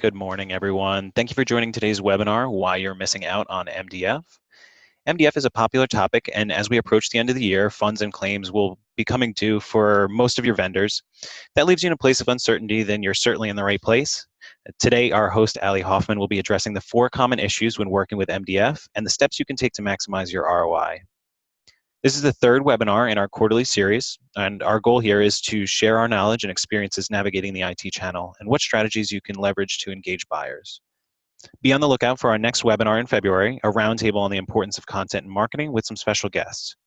Good morning, everyone. Thank you for joining today's webinar, Why You're Missing Out on MDF. MDF is a popular topic, and as we approach the end of the year, funds and claims will be coming due for most of your vendors. That leaves you in a place of uncertainty, then you're certainly in the right place. Today, our host, Ali Hoffman, will be addressing the 4 common issues when working with MDF and the steps you can take to maximize your ROI. This is the 3rd webinar in our quarterly series, and our goal here is to share our knowledge and experiences navigating the IT channel and what strategies you can leverage to engage buyers. Be on the lookout for our next webinar in February, a roundtable on the importance of content and marketing with some special guests.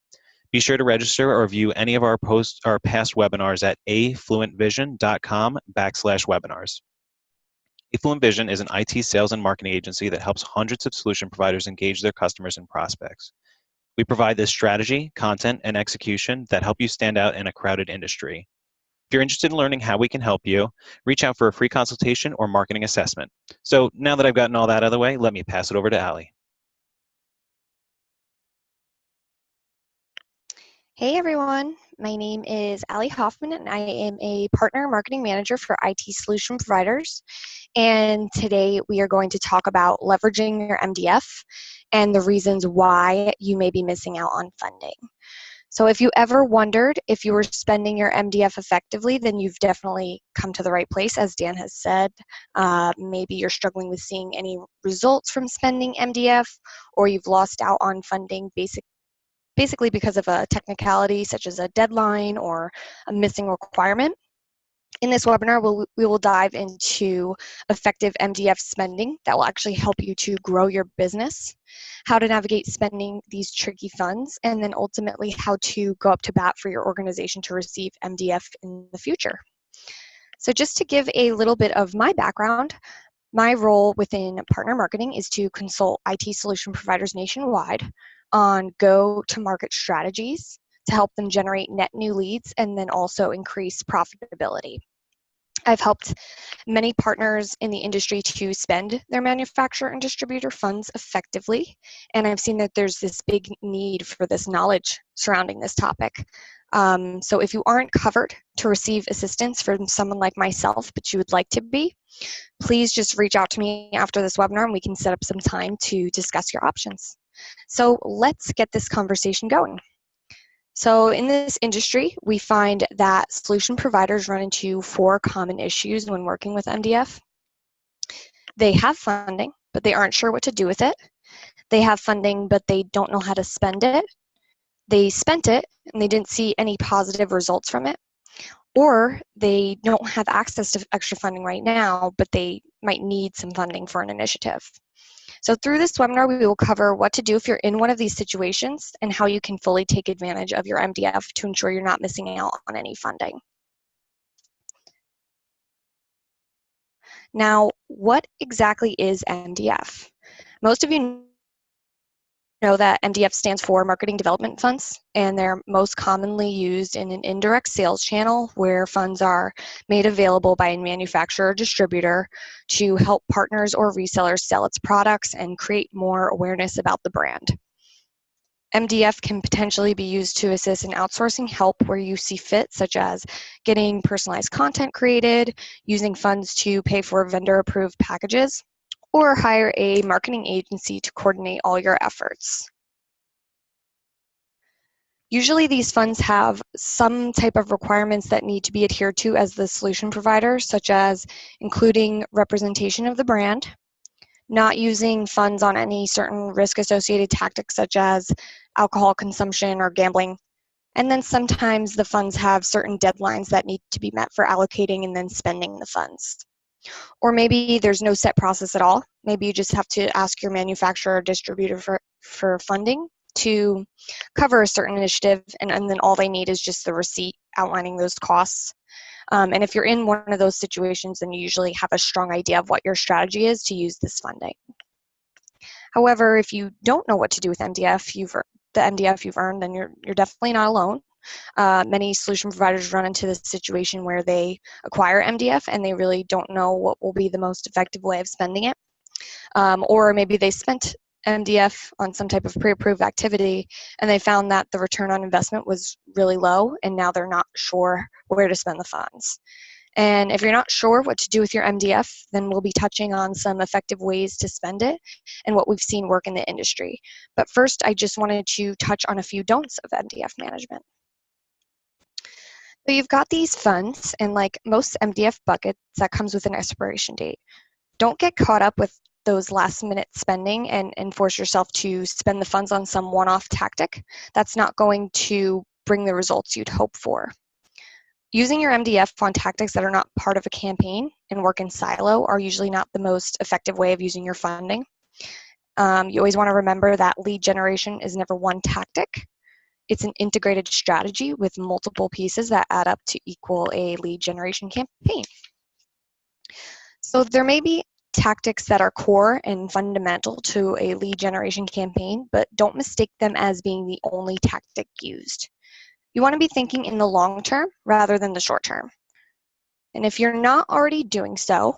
Be sure to register or view any of our past webinars at afluentvision.com/webinars. Affluent Vision is an IT sales and marketing agency that helps hundreds of solution providers engage their customers and prospects. We provide the strategy, content, and execution that help you stand out in a crowded industry. If you're interested in learning how we can help you, reach out for a free consultation or marketing assessment. So now that I've gotten all that out of the way, let me pass it over to Ali. Hey everyone, my name is Ali Hoffman and I am a partner marketing manager for IT solution providers. And today we are going to talk about leveraging your MDF and the reasons why you may be missing out on funding. So if you ever wondered if you were spending your MDF effectively, then you've definitely come to the right place, as Dan has said. Maybe you're struggling with seeing any results from spending MDF, or you've lost out on funding basically because of a technicality such as a deadline or a missing requirement. In this webinar, we will dive into effective MDF spending that will actually help you to grow your business, how to navigate spending these tricky funds, and then ultimately how to go up to bat for your organization to receive MDF in the future. So just to give a little bit of my background, my role within partner marketing is to consult IT solution providers nationwide on go-to-market strategies to help them generate net new leads and then also increase profitability. I've helped many partners in the industry to spend their manufacturer and distributor funds effectively, and I've seen that there's this big need for this knowledge surrounding this topic. So if you aren't covered to receive assistance from someone like myself, but you would like to be, please just reach out to me after this webinar and we can set up some time to discuss your options. So let's get this conversation going. So in this industry, we find that solution providers run into 4 common issues when working with MDF. They have funding, but they aren't sure what to do with it. They have funding, but they don't know how to spend it. They spent it, and they didn't see any positive results from it. Or they don't have access to extra funding right now, but they might need some funding for an initiative. So through this webinar, we will cover what to do if you're in one of these situations and how you can fully take advantage of your MDF to ensure you're not missing out on any funding. Now, what exactly is MDF? Most of you know that MDF stands for Marketing Development Funds, and they're most commonly used in an indirect sales channel where funds are made available by a manufacturer or distributor to help partners or resellers sell its products and create more awareness about the brand. MDF can potentially be used to assist in outsourcing help where you see fit, such as getting personalized content created, using funds to pay for vendor-approved packages, or hire a marketing agency to coordinate all your efforts. Usually these funds have some type of requirements that need to be adhered to as the solution provider, such as including representation of the brand, not using funds on any certain risk-associated tactics such as alcohol consumption or gambling, and then sometimes the funds have certain deadlines that need to be met for allocating and then spending the funds. Or maybe there's no set process at all. Maybe you just have to ask your manufacturer or distributor for funding to cover a certain initiative, and then all they need is just the receipt outlining those costs. And if you're in one of those situations, then you usually have a strong idea of what your strategy is to use this funding. However, if you don't know what to do with MDF, the MDF you've earned, then you're definitely not alone. Many solution providers run into this situation where they acquire MDF and they really don't know what will be the most effective way of spending it. Or maybe they spent MDF on some type of pre-approved activity and they found that the return on investment was really low and now they're not sure where to spend the funds. And if you're not sure what to do with your MDF, then we'll be touching on some effective ways to spend it and what we've seen work in the industry. But first, I just wanted to touch on a few don'ts of MDF management. So you've got these funds, and like most MDF buckets, that comes with an expiration date. Don't get caught up with those last minute spending and force yourself to spend the funds on some one-off tactic. That's not going to bring the results you'd hope for. Using your MDF on tactics that are not part of a campaign and work in silo are usually not the most effective way of using your funding. You always want to remember that lead generation is never one tactic. It's an integrated strategy with multiple pieces that add up to equal a lead generation campaign. So there may be tactics that are core and fundamental to a lead generation campaign, but don't mistake them as being the only tactic used. You want to be thinking in the long term rather than the short term. And if you're not already doing so,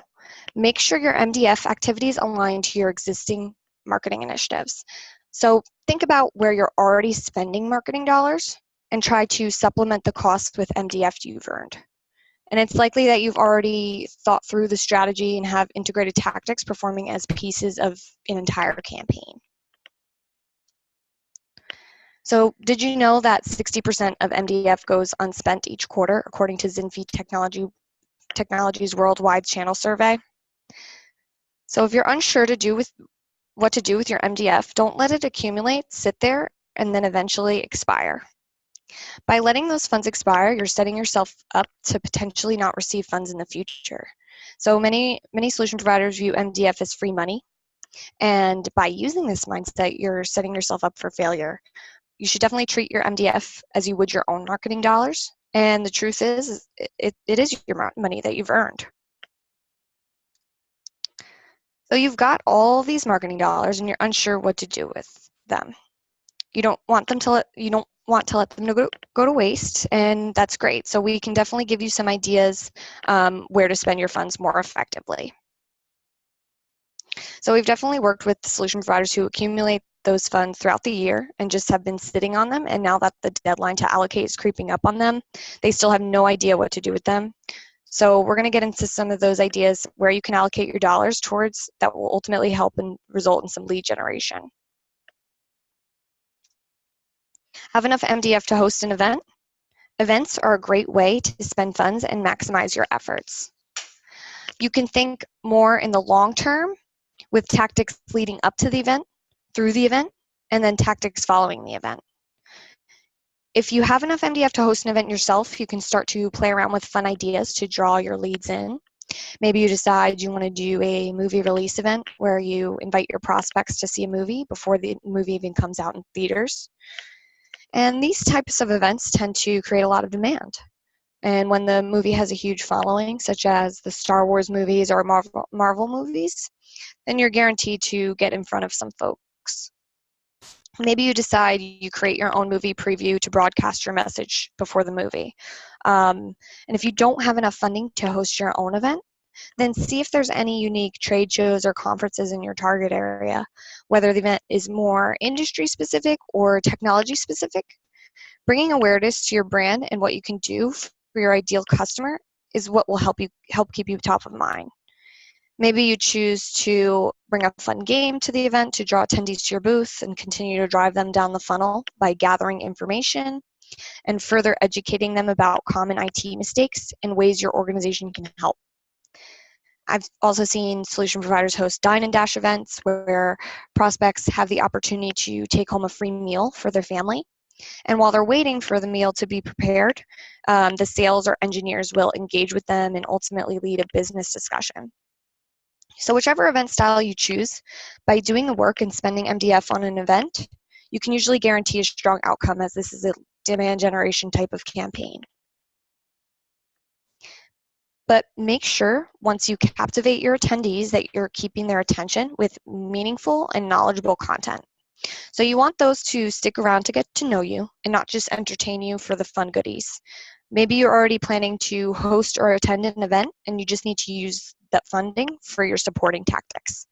make sure your MDF activities align to your existing marketing initiatives. So think about where you're already spending marketing dollars and try to supplement the cost with MDF you've earned. And it's likely that you've already thought through the strategy and have integrated tactics performing as pieces of an entire campaign. So did you know that 60% of MDF goes unspent each quarter, according to Zinfi Technology's Worldwide Channel Survey? So if you're unsure what to do with your MDF, don't let it accumulate, sit there, and then eventually expire. By letting those funds expire, you're setting yourself up to potentially not receive funds in the future. So many solution providers view MDF as free money, and by using this mindset, you're setting yourself up for failure. You should definitely treat your MDF as you would your own marketing dollars, and the truth is, it is your money that you've earned. So you've got all these marketing dollars, and you're unsure what to do with them. You don't want to let them go to waste, and that's great. So we can definitely give you some ideas where to spend your funds more effectively. So we've definitely worked with solution providers who accumulate those funds throughout the year and just have been sitting on them, and now that the deadline to allocate is creeping up on them, they still have no idea what to do with them. So we're going to get into some of those ideas where you can allocate your dollars towards that will ultimately help and result in some lead generation. Have enough MDF to host an event? Events are a great way to spend funds and maximize your efforts. You can think more in the long term with tactics leading up to the event, through the event, and then tactics following the event. If you have enough MDF to host an event yourself, you can start to play around with fun ideas to draw your leads in. Maybe you decide you want to do a movie release event where you invite your prospects to see a movie before the movie even comes out in theaters. And these types of events tend to create a lot of demand. And when the movie has a huge following, such as the Star Wars movies or Marvel movies, then you're guaranteed to get in front of some folks. Maybe you decide you create your own movie preview to broadcast your message before the movie. And if you don't have enough funding to host your own event, then see if there's any unique trade shows or conferences in your target area, whether the event is more industry specific or technology specific. Bringing awareness to your brand and what you can do for your ideal customer is what will help keep you top of mind. Maybe you choose to bring a fun game to the event to draw attendees to your booth and continue to drive them down the funnel by gathering information and further educating them about common IT mistakes and ways your organization can help. I've also seen solution providers host dine and dash events where prospects have the opportunity to take home a free meal for their family. And while they're waiting for the meal to be prepared, the sales or engineers will engage with them and ultimately lead a business discussion. So whichever event style you choose, by doing the work and spending MDF on an event, you can usually guarantee a strong outcome, as this is a demand generation type of campaign. But make sure once you captivate your attendees that you're keeping their attention with meaningful and knowledgeable content. So you want those to stick around to get to know you and not just entertain you for the fun goodies. Maybe you're already planning to host or attend an event and you just need to use that funding for your supporting tactics.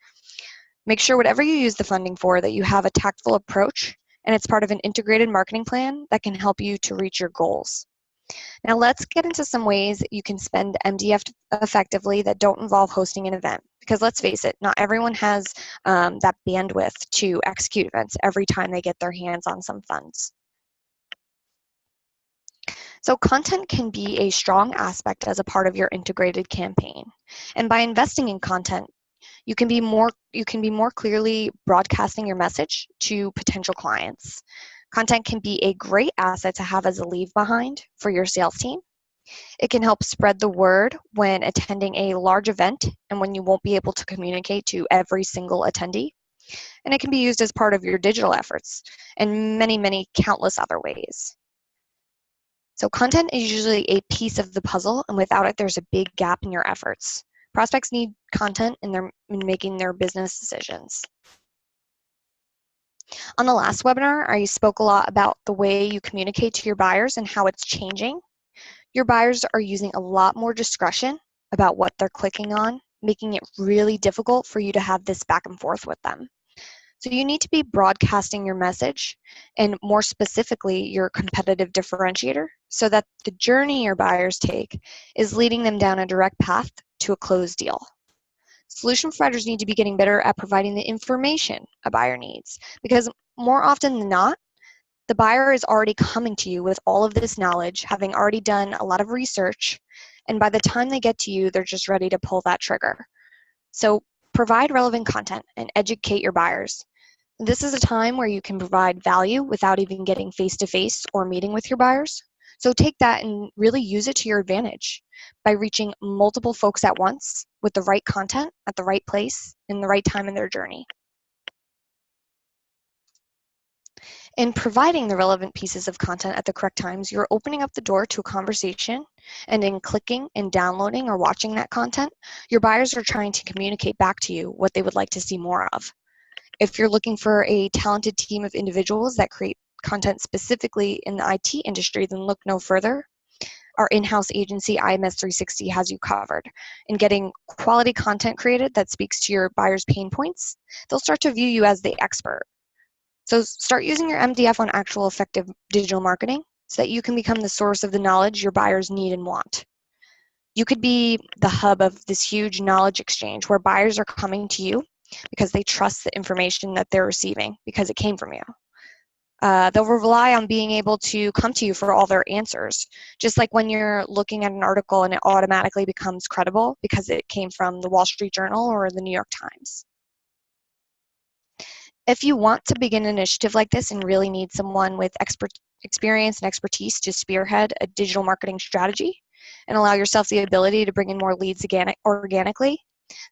Make sure whatever you use the funding for that you have a tactful approach and it's part of an integrated marketing plan that can help you to reach your goals. Now let's get into some ways you can spend MDF effectively that don't involve hosting an event. Because let's face it, not everyone has that bandwidth to execute events every time they get their hands on some funds. So content can be a strong aspect as a part of your integrated campaign. And by investing in content, you can be more clearly broadcasting your message to potential clients. Content can be a great asset to have as a leave behind for your sales team. It can help spread the word when attending a large event and when you won't be able to communicate to every single attendee. And it can be used as part of your digital efforts and many, many countless other ways. So content is usually a piece of the puzzle, and without it, there's a big gap in your efforts. Prospects need content in making their business decisions. On the last webinar, I spoke a lot about the way you communicate to your buyers and how it's changing. Your buyers are using a lot more discretion about what they're clicking on, making it really difficult for you to have this back and forth with them. So you need to be broadcasting your message, and more specifically, your competitive differentiator, so that the journey your buyers take is leading them down a direct path to a closed deal. Solution providers need to be getting better at providing the information a buyer needs, because more often than not, the buyer is already coming to you with all of this knowledge, having already done a lot of research, and by the time they get to you, they're just ready to pull that trigger. So provide relevant content and educate your buyers. This is a time where you can provide value without even getting face-to-face or meeting with your buyers. So take that and really use it to your advantage by reaching multiple folks at once with the right content at the right place in the right time in their journey. In providing the relevant pieces of content at the correct times, you're opening up the door to a conversation, and in clicking and downloading or watching that content, your buyers are trying to communicate back to you what they would like to see more of. If you're looking for a talented team of individuals that create content specifically in the IT industry, then look no further. Our in-house agency, IMS 360, has you covered. In getting quality content created that speaks to your buyers' pain points, they'll start to view you as the expert. So start using your MDF on actual effective digital marketing so that you can become the source of the knowledge your buyers need and want. You could be the hub of this huge knowledge exchange where buyers are coming to you because they trust the information that they're receiving because it came from you. They'll rely on being able to come to you for all their answers, just like when you're looking at an article and it automatically becomes credible because it came from the Wall Street Journal or the New York Times. If you want to begin an initiative like this and really need someone with experience and expertise to spearhead a digital marketing strategy and allow yourself the ability to bring in more leads organically,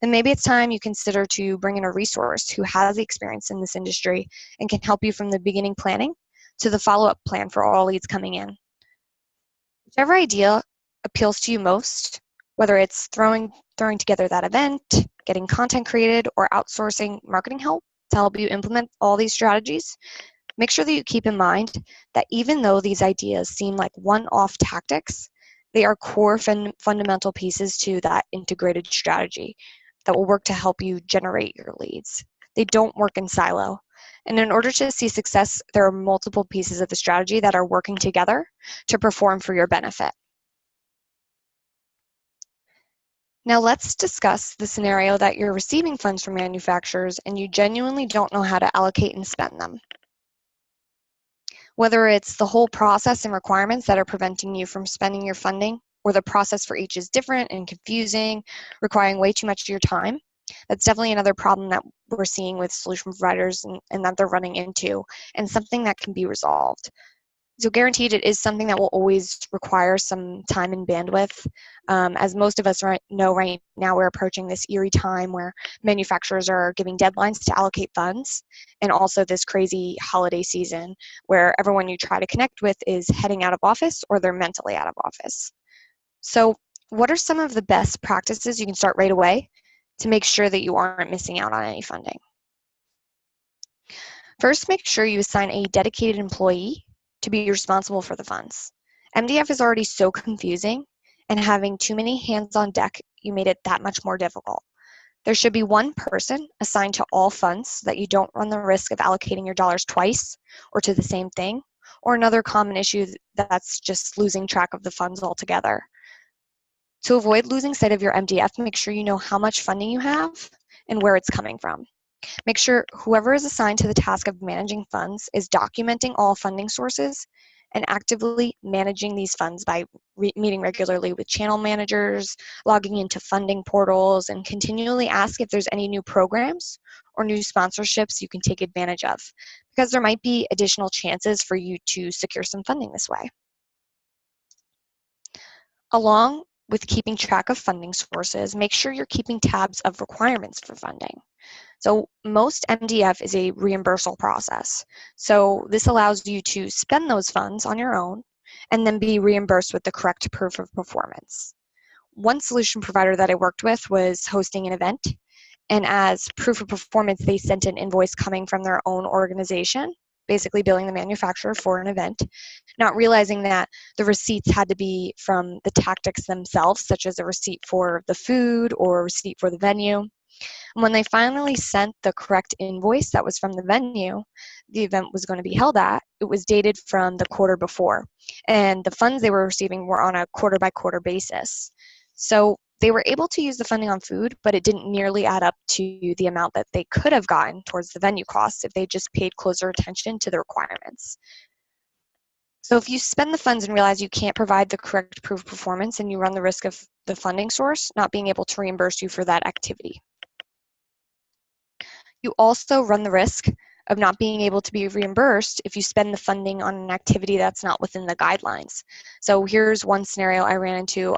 then maybe it's time you consider to bring in a resource who has the experience in this industry and can help you from the beginning planning to the follow-up plan for all leads coming in. Whichever idea appeals to you most, whether it's throwing together that event, getting content created, or outsourcing marketing help to help you implement all these strategies, make sure that you keep in mind that even though these ideas seem like one-off tactics, they are core fundamental pieces to that integrated strategy that will work to help you generate your leads. They don't work in silo. And in order to see success, there are multiple pieces of the strategy that are working together to perform for your benefit. Now let's discuss the scenario that you're receiving funds from manufacturers and you genuinely don't know how to allocate and spend them. Whether it's the whole process and requirements that are preventing you from spending your funding, or the process for each is different and confusing, requiring way too much of your time, that's definitely another problem that we're seeing with solution providers and that they're running into, and something that can be resolved. So guaranteed it is something that will always require some time and bandwidth. As most of us know right now, we're approaching this eerie time where manufacturers are giving deadlines to allocate funds, and also this crazy holiday season where everyone you try to connect with is heading out of office or they're mentally out of office. So what are some of the best practices you can start right away to make sure that you aren't missing out on any funding? First, make sure you assign a dedicated employee to be responsible for the funds. MDF is already so confusing, and having too many hands on deck, you made it that much more difficult. There should be one person assigned to all funds so that you don't run the risk of allocating your dollars twice or to the same thing, or another common issue that's just losing track of the funds altogether. To avoid losing sight of your MDF, make sure you know how much funding you have and where it's coming from. Make sure whoever is assigned to the task of managing funds is documenting all funding sources and actively managing these funds by meeting regularly with channel managers, logging into funding portals, and continually ask if there's any new programs or new sponsorships you can take advantage of, because there might be additional chances for you to secure some funding this way. Along with keeping track of funding sources, make sure you're keeping tabs of requirements for funding. So most MDF is a reimbursal process. So this allows you to spend those funds on your own and then be reimbursed with the correct proof of performance. One solution provider that I worked with was hosting an event, and as proof of performance, they sent an invoice coming from their own organization, basically billing the manufacturer for an event, not realizing that the receipts had to be from the tactics themselves, such as a receipt for the food or a receipt for the venue. And when they finally sent the correct invoice that was from the venue the event was going to be held at, it was dated from the quarter before. And the funds they were receiving were on a quarter-by-quarter basis. So they were able to use the funding on food, but it didn't nearly add up to the amount that they could have gotten towards the venue costs if they just paid closer attention to the requirements. So if you spend the funds and realize you can't provide the correct proof of performance, and you run the risk of the funding source not being able to reimburse you for that activity. You also run the risk of not being able to be reimbursed if you spend the funding on an activity that's not within the guidelines. So here's one scenario I ran into.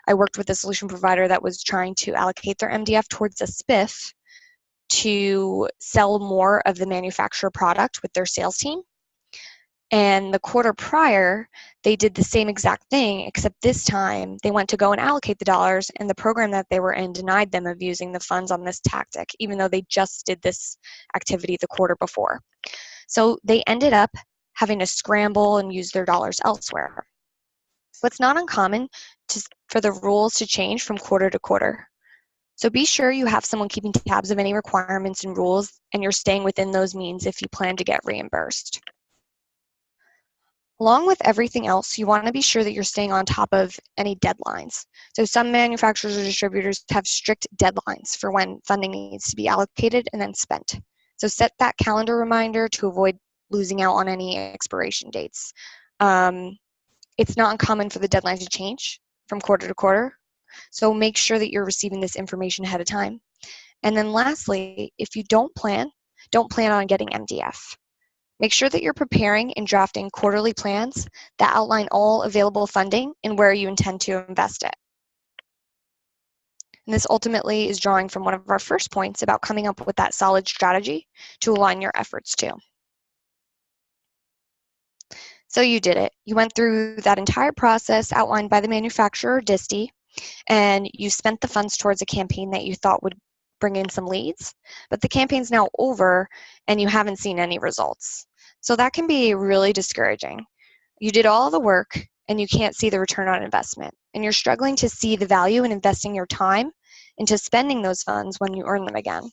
I worked with a solution provider that was trying to allocate their MDF towards a spiff to sell more of the manufacturer product with their sales team. And the quarter prior, they did the same exact thing, except this time they went to go and allocate the dollars, and the program that they were in denied them of using the funds on this tactic, even though they just did this activity the quarter before. So they ended up having to scramble and use their dollars elsewhere. So it's not uncommon for the rules to change from quarter to quarter. So be sure you have someone keeping tabs of any requirements and rules, and you're staying within those means if you plan to get reimbursed. Along with everything else, you want to be sure that you're staying on top of any deadlines. So some manufacturers or distributors have strict deadlines for when funding needs to be allocated and then spent. So set that calendar reminder to avoid losing out on any expiration dates. It's not uncommon for the deadline to change from quarter to quarter. So make sure that you're receiving this information ahead of time. And then lastly, if you don't plan on getting MDF. Make sure that you're preparing and drafting quarterly plans that outline all available funding and where you intend to invest it. And this ultimately is drawing from one of our first points about coming up with that solid strategy to align your efforts to. So you did it. You went through that entire process outlined by the manufacturer, DISTI, and you spent the funds towards a campaign that you thought would bring in some leads, but the campaign's now over and you haven't seen any results. So that can be really discouraging. You did all the work and you can't see the return on investment, and you're struggling to see the value in investing your time into spending those funds when you earn them again.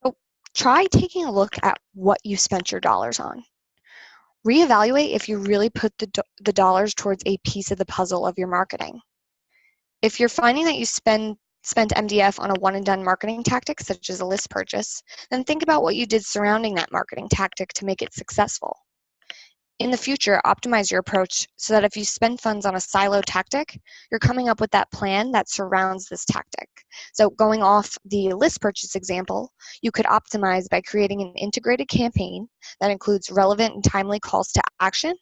So try taking a look at what you spent your dollars on. Reevaluate if you really put the dollars towards a piece of the puzzle of your marketing. If you're finding that you spent MDF on a one-and-done marketing tactic, such as a list purchase, then think about what you did surrounding that marketing tactic to make it successful. In the future, optimize your approach so that if you spend funds on a silo tactic, you're coming up with that plan that surrounds this tactic. So going off the list purchase example, you could optimize by creating an integrated campaign that includes relevant and timely calls to action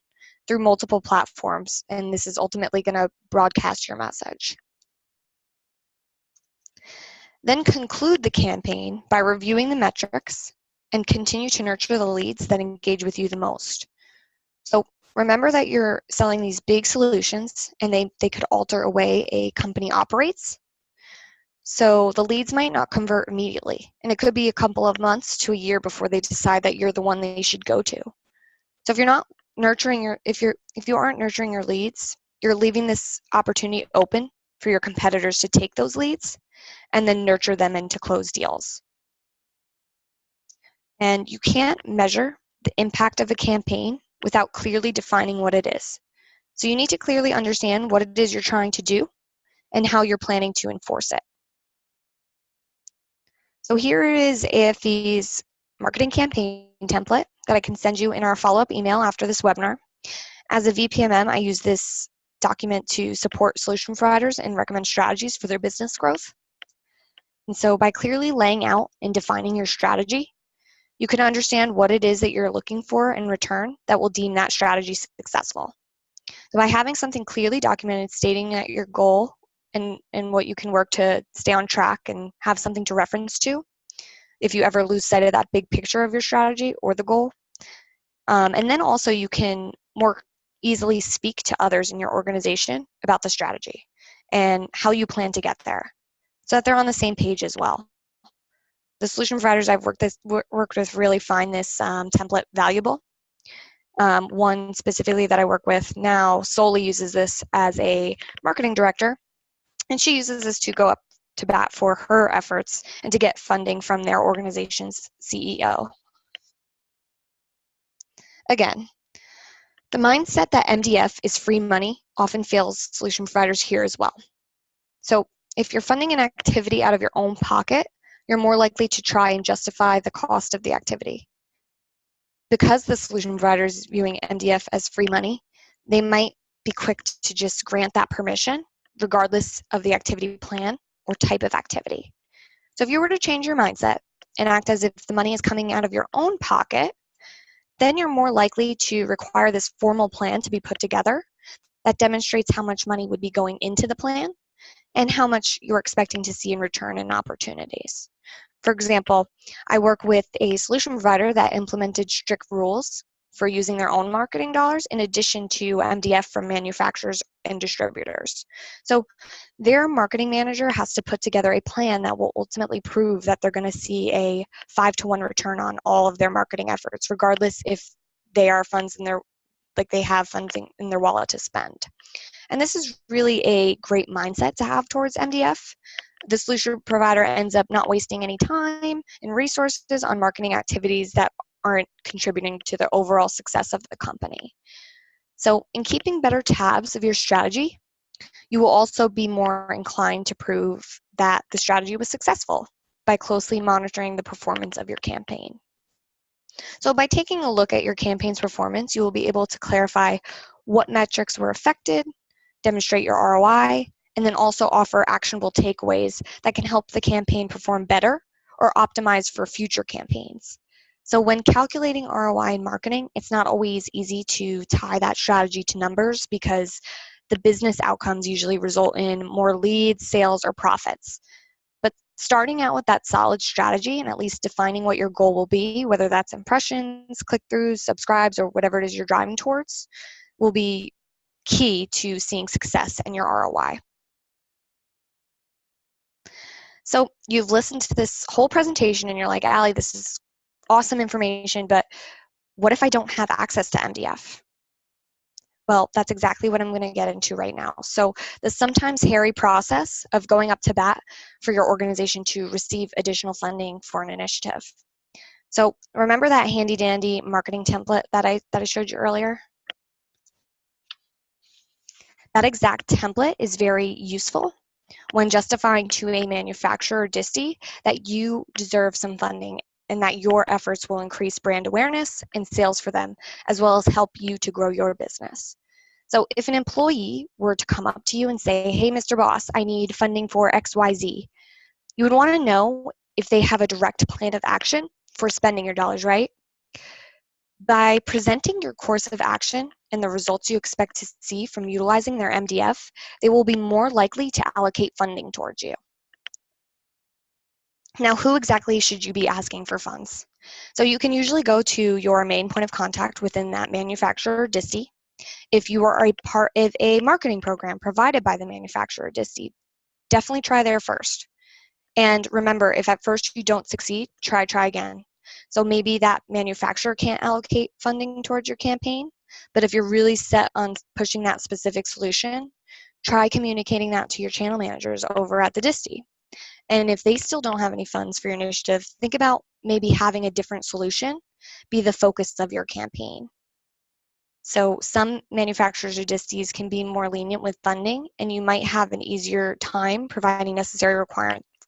through multiple platforms, and this is ultimately going to broadcast your message. Then conclude the campaign by reviewing the metrics and continue to nurture the leads that engage with you the most. So remember that you're selling these big solutions, and they could alter a way a company operates. So the leads might not convert immediately, and it could be a couple of months to a year before they decide that you're the one they should go to. So if you're not nurturing if you aren't nurturing your leads, you're leaving this opportunity open for your competitors to take those leads and then nurture them into closed deals. And you can't measure the impact of a campaign without clearly defining what it is. So you need to clearly understand what it is you're trying to do and how you're planning to enforce it. So here is AFV's marketing campaign template that I can send you in our follow-up email after this webinar. As a VPMM, I use this document to support solution providers and recommend strategies for their business growth. And so by clearly laying out and defining your strategy, you can understand what it is that you're looking for in return that will deem that strategy successful. So by having something clearly documented stating that your goal and what you can work to stay on track and have something to reference to if you ever lose sight of that big picture of your strategy or the goal. And then also you can more easily speak to others in your organization about the strategy and how you plan to get there so that they're on the same page as well. The solution providers I've worked with really find this template valuable. One specifically that I work with now solely uses this as a marketing director, and she uses this to go up to bat for her efforts and to get funding from their organization's CEO. Again, the mindset that MDF is free money often fails solution providers here as well. So if you're funding an activity out of your own pocket, you're more likely to try and justify the cost of the activity. Because the solution provider is viewing MDF as free money, they might be quick to just grant that permission, regardless of the activity plan or type of activity. So if you were to change your mindset and act as if the money is coming out of your own pocket, then you're more likely to require this formal plan to be put together that demonstrates how much money would be going into the plan and how much you're expecting to see in return in opportunities. For example, I work with a solution provider that implemented strict rules for using their own marketing dollars in addition to MDF from manufacturers and distributors. So their marketing manager has to put together a plan that will ultimately prove that they're going to see a 5-to-1 return on all of their marketing efforts, regardless if they are funds in their, like they have funds in their wallet to spend. And this is really a great mindset to have towards MDF. The solution provider ends up not wasting any time and resources on marketing activities that aren't contributing to the overall success of the company. So in keeping better tabs of your strategy, you will also be more inclined to prove that the strategy was successful by closely monitoring the performance of your campaign. So by taking a look at your campaign's performance, you will be able to clarify what metrics were affected, demonstrate your ROI, and then also offer actionable takeaways that can help the campaign perform better or optimize for future campaigns. So when calculating ROI in marketing, it's not always easy to tie that strategy to numbers because the business outcomes usually result in more leads, sales, or profits. But starting out with that solid strategy and at least defining what your goal will be, whether that's impressions, click-throughs, subscribes, or whatever it is you're driving towards, will be key to seeing success in your ROI. So you've listened to this whole presentation and you're like, Allie, this is awesome information, but what if I don't have access to MDF? Well, that's exactly what I'm going to get into right now. So the sometimes hairy process of going up to bat for your organization to receive additional funding for an initiative. So remember that handy dandy marketing template that I showed you earlier? That exact template is very useful when justifying to a manufacturer or distie that you deserve some funding and that your efforts will increase brand awareness and sales for them, as well as help you to grow your business. So if an employee were to come up to you and say, hey, Mr. Boss, I need funding for XYZ, you would want to know if they have a direct plan of action for spending your dollars, right? By presenting your course of action and the results you expect to see from utilizing their MDF, they will be more likely to allocate funding towards you. Now, who exactly should you be asking for funds? So you can usually go to your main point of contact within that manufacturer or distie. If you are a part of a marketing program provided by the manufacturer or distie, definitely try there first. And remember, if at first you don't succeed, try again. So maybe that manufacturer can't allocate funding towards your campaign, but if you're really set on pushing that specific solution, try communicating that to your channel managers over at the distie. And if they still don't have any funds for your initiative, think about maybe having a different solution be the focus of your campaign. So some manufacturers or disties can be more lenient with funding, and you might have an easier time providing necessary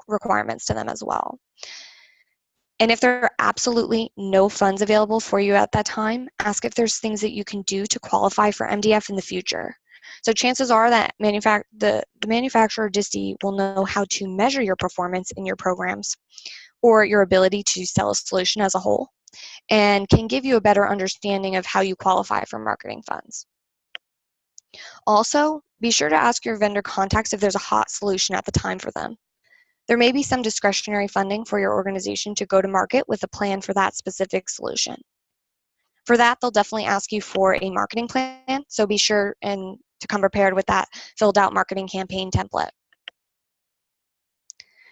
requirements to them as well. And if there are absolutely no funds available for you at that time, ask if there's things that you can do to qualify for MDF in the future. So chances are that the manufacturer or distie will know how to measure your performance in your programs or your ability to sell a solution as a whole, and can give you a better understanding of how you qualify for marketing funds. Also, be sure to ask your vendor contacts if there's a hot solution at the time for them. There may be some discretionary funding for your organization to go to market with a plan for that specific solution. For that, they'll definitely ask you for a marketing plan, so be sure and to come prepared with that filled out marketing campaign template.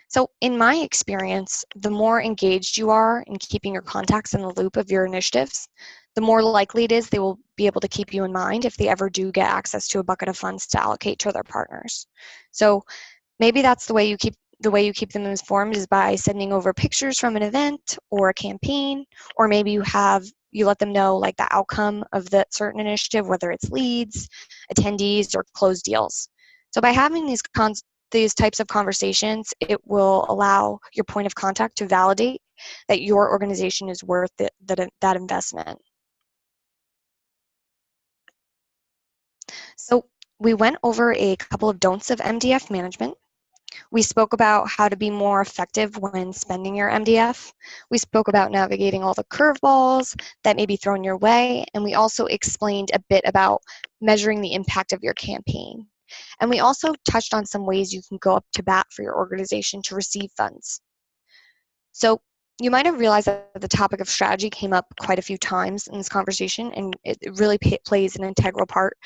So in my experience, the more engaged you are in keeping your contacts in the loop of your initiatives, the more likely it is they will be able to keep you in mind if they ever do get access to a bucket of funds to allocate to their partners. So maybe that's the way you keep them informed, is by sending over pictures from an event or a campaign, or maybe you let them know like the outcome of that certain initiative, whether it's leads, attendees, or closed deals. So by having these types of conversations, it will allow your point of contact to validate that your organization is worth that investment. So we went over a couple of don'ts of MDF management. We spoke about how to be more effective when spending your MDF. We spoke about navigating all the curveballs that may be thrown your way, and we also explained a bit about measuring the impact of your campaign. And we also touched on some ways you can go up to bat for your organization to receive funds. So you might have realized that the topic of strategy came up quite a few times in this conversation, and it really plays an integral part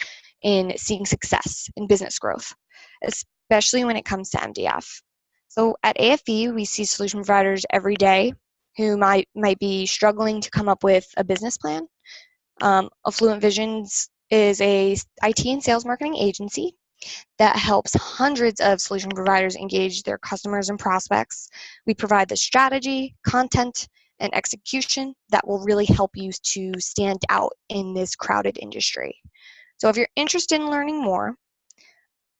in seeing success in business growth, especially when it comes to MDF. So at AFV, we see solution providers every day who might be struggling to come up with a business plan. Affluent Visions is a IT and sales marketing agency that helps hundreds of solution providers engage their customers and prospects. We provide the strategy, content, and execution that will really help you to stand out in this crowded industry. So if you're interested in learning more,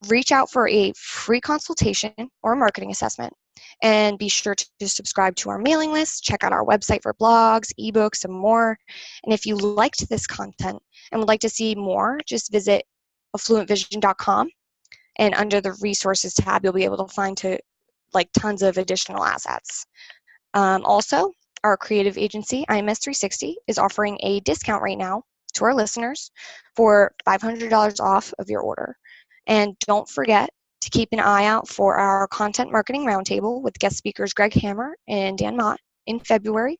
reach out for a free consultation or marketing assessment, and be sure to subscribe to our mailing list, check out our website for blogs, ebooks, and more. And if you liked this content and would like to see more, just visit affluentvision.com, and under the resources tab, you'll be able to find tons of additional assets. Also, our creative agency, IMS360, is offering a discount right now to our listeners for $500 off of your order. And don't forget to keep an eye out for our Content Marketing Roundtable with guest speakers Greg Hammer and Dan Mott in February.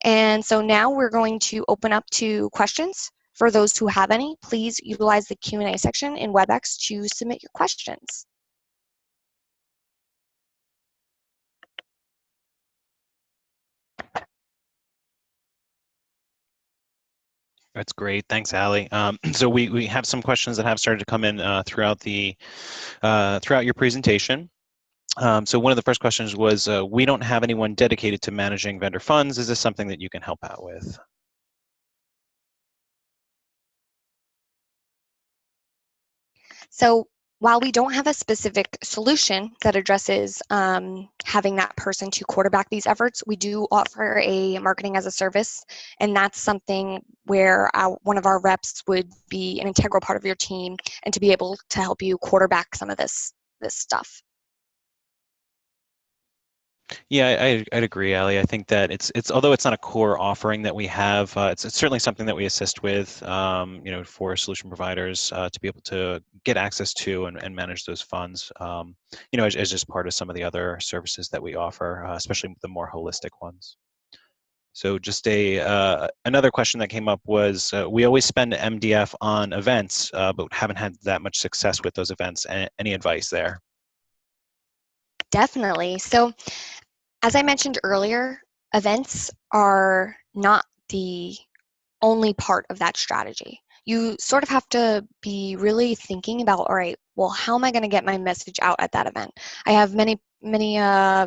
And so now we're going to open up to questions. For those who have any, please utilize the Q&A section in WebEx to submit your questions. That's great. Thanks, Allie. So we have some questions that have started to come in throughout your presentation. So one of the first questions was, we don't have anyone dedicated to managing vendor funds. Is this something that you can help out with? So while we don't have a specific solution that addresses having that person to quarterback these efforts, we do offer a marketing as a service, and that's something where one of our reps would be an integral part of your team and to be able to help you quarterback some of this stuff. Yeah, I'd agree, Ali. I think that it's although it's not a core offering that we have, it's certainly something that we assist with, for solution providers to be able to get access to and manage those funds, as just part of some of the other services that we offer, especially the more holistic ones. So just another question that came up was, we always spend MDF on events, but haven't had that much success with those events. Any advice there? Definitely. So as I mentioned earlier, events are not the only part of that strategy. you sort of have to be really thinking about, all right, well, how am I going to get my message out at that event? I have many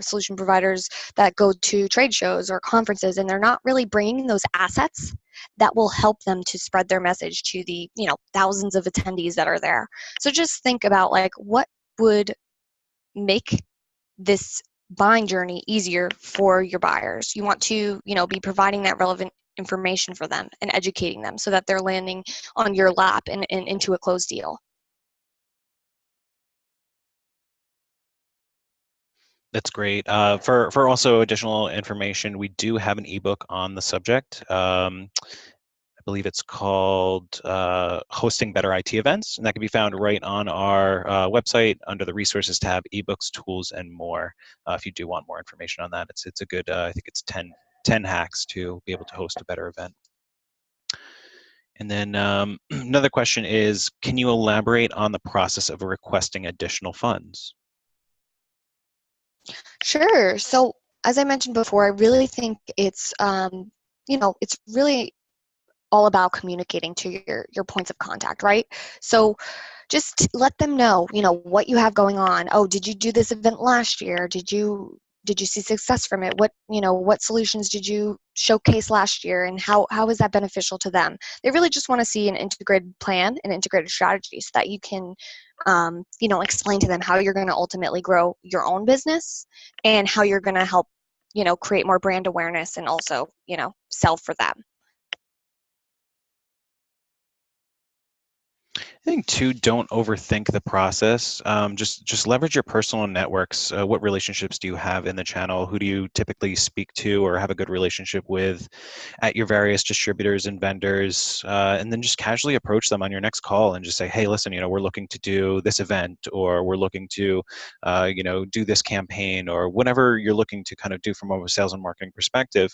solution providers that go to trade shows or conferences, and they're not really bringing those assets that will help them to spread their message to the thousands of attendees that are there. So just think about, like, what would make this buying journey easier for your buyers. You want to be providing that relevant information for them and educating them so that they're landing on your lap and into a closed deal. That's great. For also additional information, we do have an ebook on the subject. I believe it's called Hosting Better IT Events, and that can be found right on our website under the Resources tab, eBooks, Tools, and More. If you do want more information on that, it's a good, I think it's 10 hacks to be able to host a better event. And then another question is, can you elaborate on the process of requesting additional funds? Sure. So as I mentioned before, I really think it's it's really all about communicating to your points of contact, right? So just let them know, what you have going on. Oh, did you do this event last year? Did you see success from it? What solutions did you showcase last year, and how is that beneficial to them? They really just want to see an integrated plan, an integrated strategy, so that you can explain to them how you're going to ultimately grow your own business and how you're going to help create more brand awareness and also sell for them. I think too, don't overthink the process. Just leverage your personal networks. What relationships do you have in the channel? Who do you typically speak to or have a good relationship with at your various distributors and vendors? And then just casually approach them on your next call and just say, hey, listen, we're looking to do this event, or we're looking to, do this campaign, or whatever you're looking to kind of do from a sales and marketing perspective.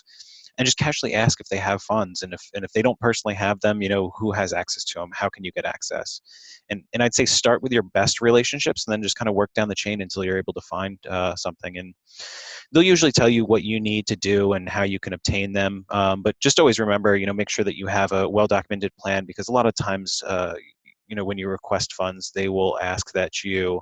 And just casually ask if they have funds, and if they don't personally have them, who has access to them? How can you get access? And I'd say start with your best relationships, and then just kind of work down the chain until you're able to find something. And they'll usually tell you what you need to do and how you can obtain them. But just always remember, make sure that you have a well-documented plan, because a lot of times, when you request funds, they will ask that you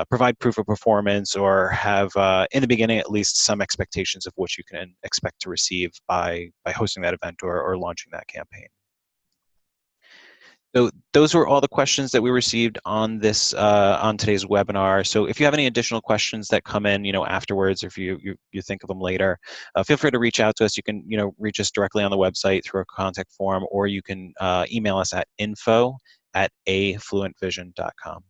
provide proof of performance, or have, in the beginning at least, some expectations of what you can expect to receive by hosting that event or launching that campaign. So those were all the questions that we received on this on today's webinar. So if you have any additional questions that come in, afterwards, or if you think of them later, feel free to reach out to us. You can reach us directly on the website through a contact form, or you can email us at info@afluentvision.com.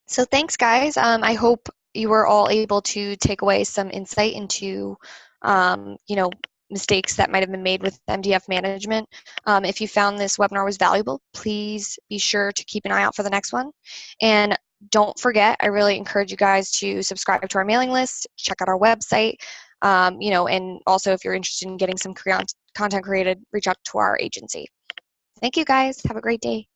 So thanks, guys. I hope you were all able to take away some insight into, mistakes that might have been made with MDF management. If you found this webinar was valuable, please be sure to keep an eye out for the next one. And don't forget, I really encourage you guys to subscribe to our mailing list, check out our website, and also if you're interested in getting some content created, reach out to our agency. Thank you, guys. Have a great day.